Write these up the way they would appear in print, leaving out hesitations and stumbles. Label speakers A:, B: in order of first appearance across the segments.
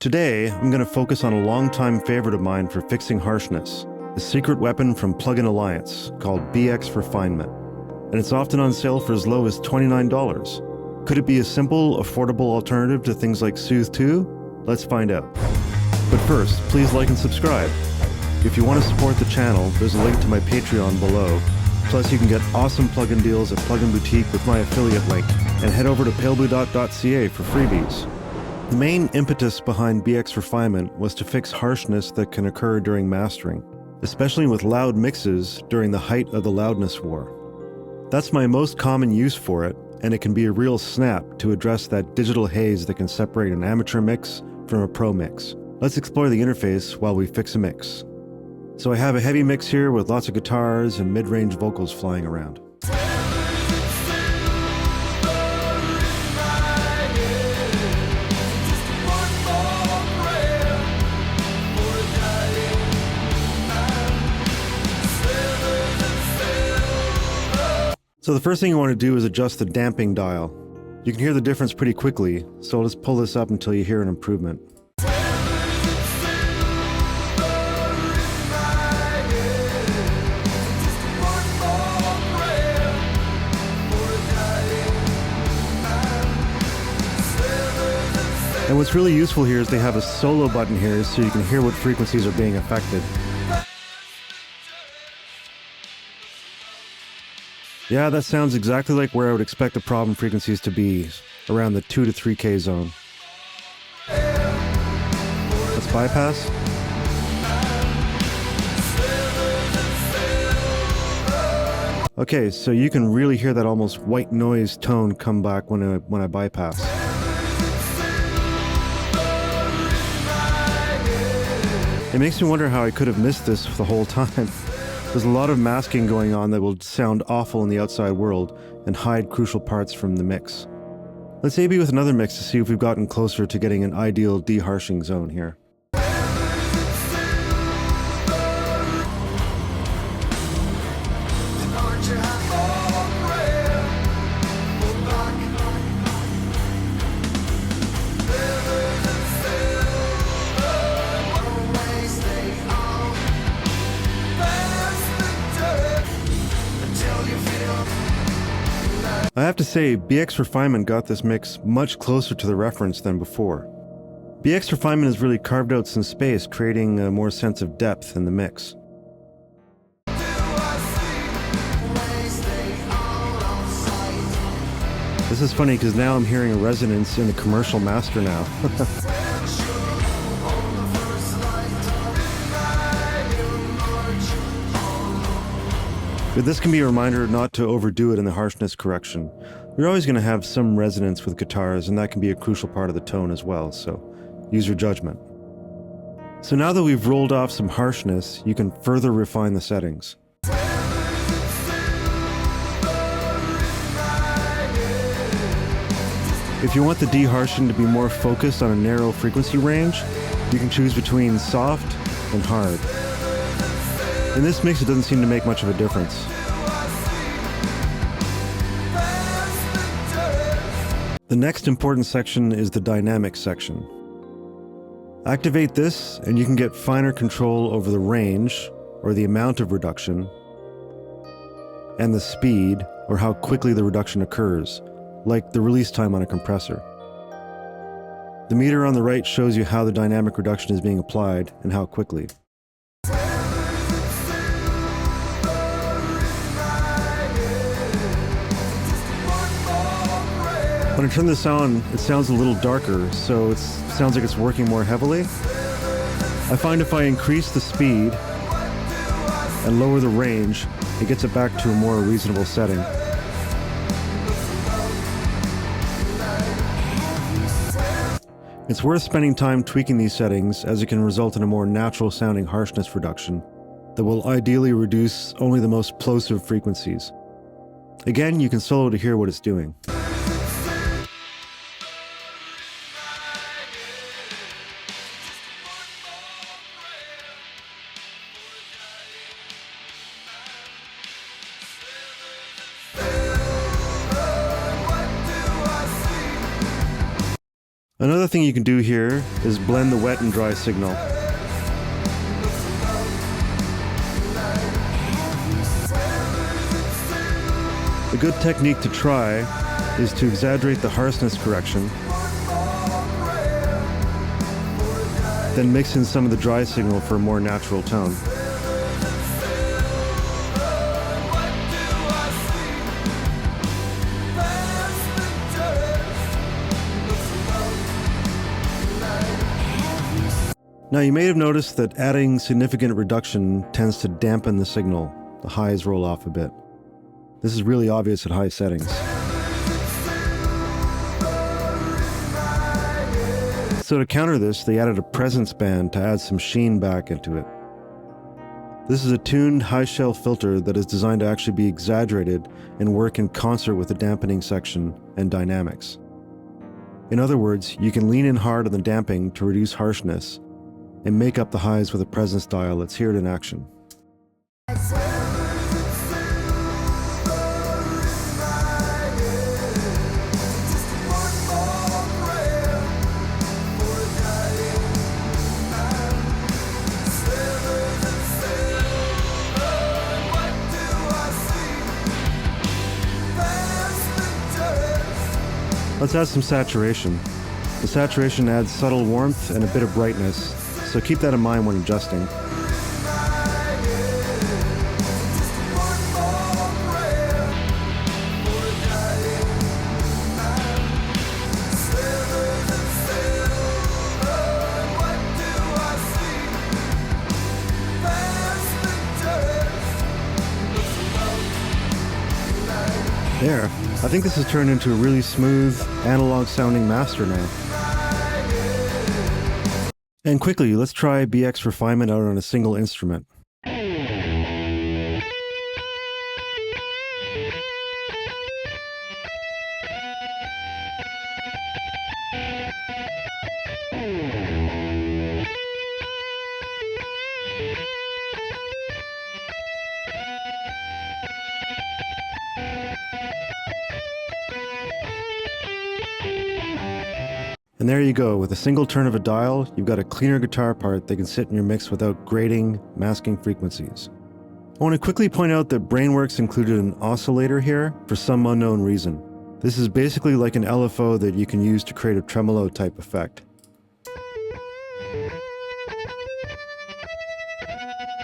A: Today, I'm going to focus on a longtime favorite of mine for fixing harshness, the secret weapon from Plugin Alliance called BX Refinement. And it's often on sale for as low as $29. Could it be a simple, affordable alternative to things like Soothe 2? Let's find out. But first, please like and subscribe. If you want to support the channel, there's a link to my Patreon below. Plus, you can get awesome plugin deals at Plugin Boutique with my affiliate link, and head over to palebluedot.ca for freebies. The main impetus behind BX Refinement was to fix harshness that can occur during mastering, especially with loud mixes during the height of the loudness war. That's my most common use for it, and it can be a real snap to address that digital haze that can separate an amateur mix from a pro mix. Let's explore the interface while we fix a mix. So I have a heavy mix here with lots of guitars and mid-range vocals flying around. So the first thing you want to do is adjust the damping dial. You can hear the difference pretty quickly, so I'll just pull this up until you hear an improvement. And what's really useful here is they have a solo button here so you can hear what frequencies are being affected. Yeah, that sounds exactly like where I would expect the problem frequencies to be, around the 2 to 3K zone. Let's bypass. Okay, so you can really hear that almost white noise tone come back when I bypass. It makes me wonder how I could have missed this the whole time. There's a lot of masking going on that will sound awful in the outside world and hide crucial parts from the mix. Let's A/B with another mix to see if we've gotten closer to getting an ideal de-harshing zone here. I have to say, BX Refinement got this mix much closer to the reference than before. BX Refinement has really carved out some space, creating a more sense of depth in the mix. This is funny because now I'm hearing a resonance in the commercial master now. But this can be a reminder not to overdo it in the harshness correction. You're always going to have some resonance with guitars, and that can be a crucial part of the tone as well, so use your judgment. So now that we've rolled off some harshness, you can further refine the settings. If you want the de-harshing to be more focused on a narrow frequency range, you can choose between soft and hard. In this mix, it doesn't seem to make much of a difference. The next important section is the dynamic section. Activate this, and you can get finer control over the range, or the amount of reduction, and the speed, or how quickly the reduction occurs, like the release time on a compressor. The meter on the right shows you how the dynamic reduction is being applied and how quickly. When I turn this on, it sounds a little darker, so it sounds like it's working more heavily. I find if I increase the speed and lower the range, it gets it back to a more reasonable setting. It's worth spending time tweaking these settings, as it can result in a more natural sounding harshness reduction that will ideally reduce only the most plosive frequencies. Again, you can solo to hear what it's doing. Another thing you can do here is blend the wet and dry signal. A good technique to try is to exaggerate the harshness correction, then mix in some of the dry signal for a more natural tone. Now you may have noticed that adding significant reduction tends to dampen the signal. The highs roll off a bit. This is really obvious at high settings. So to counter this, they added a presence band to add some sheen back into it. This is a tuned high shelf filter that is designed to actually be exaggerated and work in concert with the dampening section and dynamics. In other words, you can lean in hard on the damping to reduce harshness and make up the highs with a presence dial. Let's hear it in action. Let's add some saturation. The saturation adds subtle warmth and a bit of brightness, so keep that in mind when adjusting. There. I think this has turned into a really smooth, analog-sounding master now. And quickly, let's try BX Refinement out on a single instrument. And there you go, with a single turn of a dial, you've got a cleaner guitar part that can sit in your mix without grating, masking frequencies. I want to quickly point out that Brainworx included an oscillator here for some unknown reason. This is basically like an LFO that you can use to create a tremolo type effect.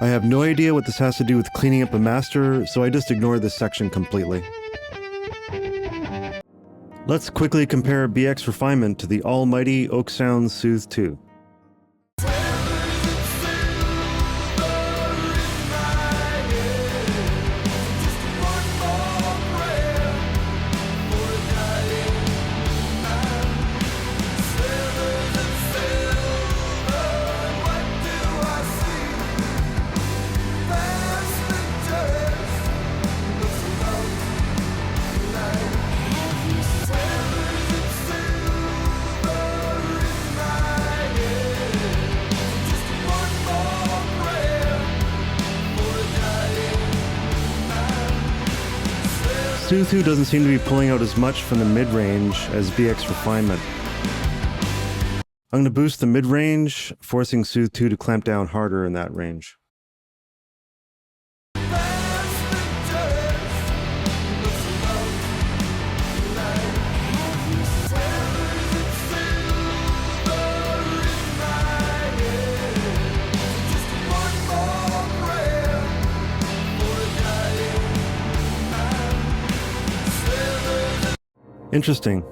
A: I have no idea what this has to do with cleaning up a master, so I just ignore this section completely. Let's quickly compare BX Refinement to the almighty oeksound Soothe 2. Soothe doesn't seem to be pulling out as much from the mid-range as BX Refinement. I'm going to boost the mid-range, forcing Soothe 2 to clamp down harder in that range. Interesting.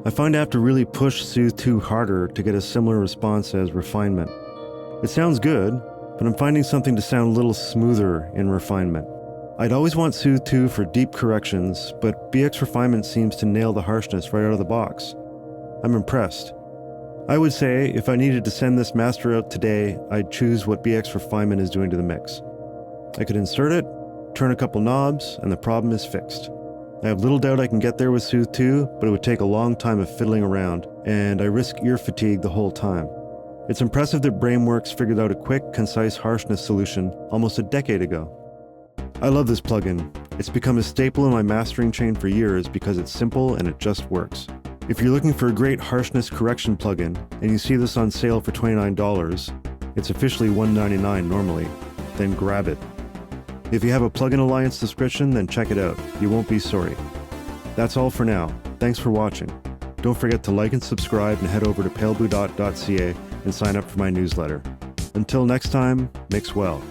A: I find I have to really push Soothe 2 harder to get a similar response as Refinement. It sounds good, but I'm finding something to sound a little smoother in Refinement. I'd always want Soothe 2 for deep corrections, but BX Refinement seems to nail the harshness right out of the box. I'm impressed. I would say if I needed to send this master out today, I'd choose what BX Refinement is doing to the mix. I could insert it, turn a couple knobs, and the problem is fixed. I have little doubt I can get there with Soothe 2, but it would take a long time of fiddling around, and I risk ear fatigue the whole time. It's impressive that Brainworx figured out a quick, concise harshness solution almost a decade ago. I love this plugin. It's become a staple in my mastering chain for years because it's simple and it just works. If you're looking for a great harshness correction plugin and you see this on sale for $29, it's officially $199 normally, then grab it. If you have a Plugin Alliance subscription, then check it out. You won't be sorry. That's all for now. Thanks for watching. Don't forget to like and subscribe and head over to paleblue.ca and sign up for my newsletter. Until next time, mix well.